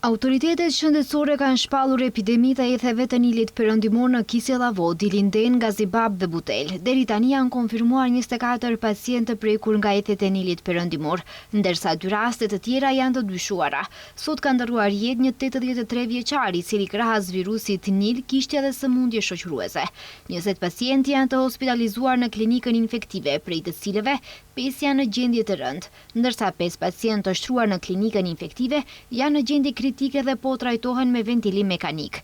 Autoritetet shëndetësore kanë shpallur epidemi të etheve të Nilit Perëndimor në Kisiellavo, Dilinden, Gazibab dhe Butel. Deri tani janë konfirmuar 24 pacientë të prekur nga ethet e Nilit Perëndimor, ndërsa 2 raste të tjera janë të dyshuara. Sot ka ndërruar jetë një 83 vjeçar, i cili krahas virusit Nil kishte edhe sëmundje shoqëruese. 20 pacientë janë të hospitalizuar në klinikën infektive, prej të cilëve 5 janë në gjendje të rëndë, ndërsa 5 pacientë të shtruar në klinikën infektive janë në gjendje kritike dhe po trajtohen me ventilim mekanik.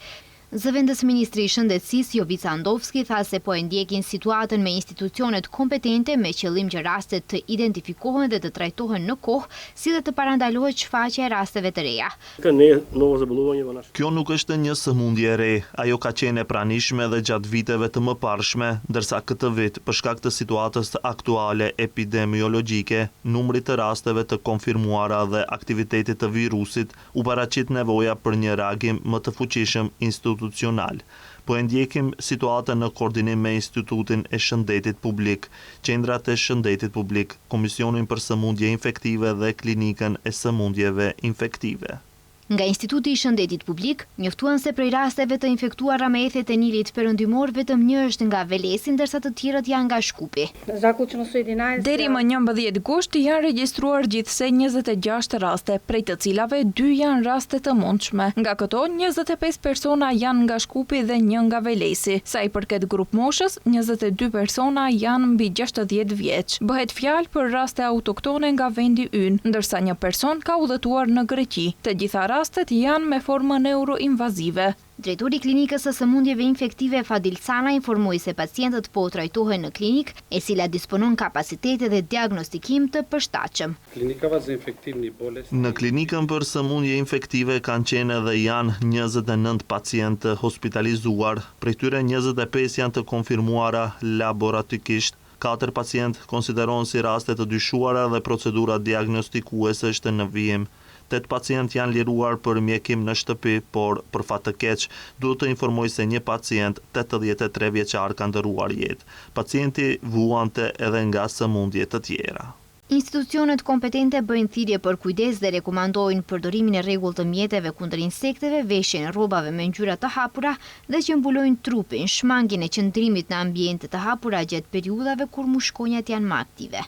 Zëvendës Ministri i Shëndetësisë Jovica Andovski tha se po e ndjekin situatën me institucionet kompetente me qëllim që rastet të identifikohen dhe të trajtohen në kohë, si dhe të parandalohet shfaqja e rasteve të reja. Kjo nuk është një sëmundje e re, ajo ka qenë e pranishme dhe gjatë viteve të mëparshme, ndërsa këtë vit, për shkak të situatës aktuale epidemiologjike, numri të rasteve të konfirmuara dhe aktivitetit të virusit, u paraqit nevoja për një reagim më të fuqishëm institucional. Po e ndjekim situatën në koordinim me Institutin e Shëndetit Publik, Qendrat e Shëndetit Publik, Komisionin për Sëmundje Infektive dhe Klinikën e Sëmundjeve Infektive. Nga Instituti i Shëndetit Publik, njoftuan se prej rasteve të infektuara me ethet e Nilit Perëndimor vetëm një është nga Velesi, ndërsa të tjerët janë nga Shkupi. Deri më 11 gusht janë regjistruar gjithsej 26 raste, prej të cilave 2 janë raste të mundshme. Nga këto, 25 persona janë nga Shkupi dhe 1 nga Velesi. Sa i përket grup moshës, 22 persona janë mbi 60 vjeç. Bëhet fjalë për raste autoktone nga vendi Ynë, ndërsa një person ka udhëtuar në Greqi. Të gjitha rastet janë me formë neuroinvazive. Drejtori i Klinikës së Sëmundjeve Infektive Fadil Sana informoi se pacientët po trajtohen në klinikë, e cila disponon kapacitete dhe diagnostikim të përshtatshëm. Në klinikën për sëmundje infektive kanë qenë dhe janë 29 pacientë hospitalizuar, prej tyre 25 janë të konfirmuara laboratorikisht. 4 pacientë konsiderohen si raste të dyshuara dhe procedura diagnostikuese është në vijim. 8 pacientë janë liruar për mjekim në shtëpi, por për fat të keq, duhet të informoj se një pacient 83 vjeçar ka ndërruar jetë. Pacienti vuante edhe nga sëmundje të tjera. Institucionet kompetente bëjnë thirrje për kujdes dhe rekomandojnë përdorimin e rregullt të mjeteve kundër insekteve, veshjen e rrobave me ngjyra të hapura dhe që mbulojnë trupin, shmangjen e qëndrimit në ambiente të hapura gjatë periudhave kur mushkonjat janë më aktive.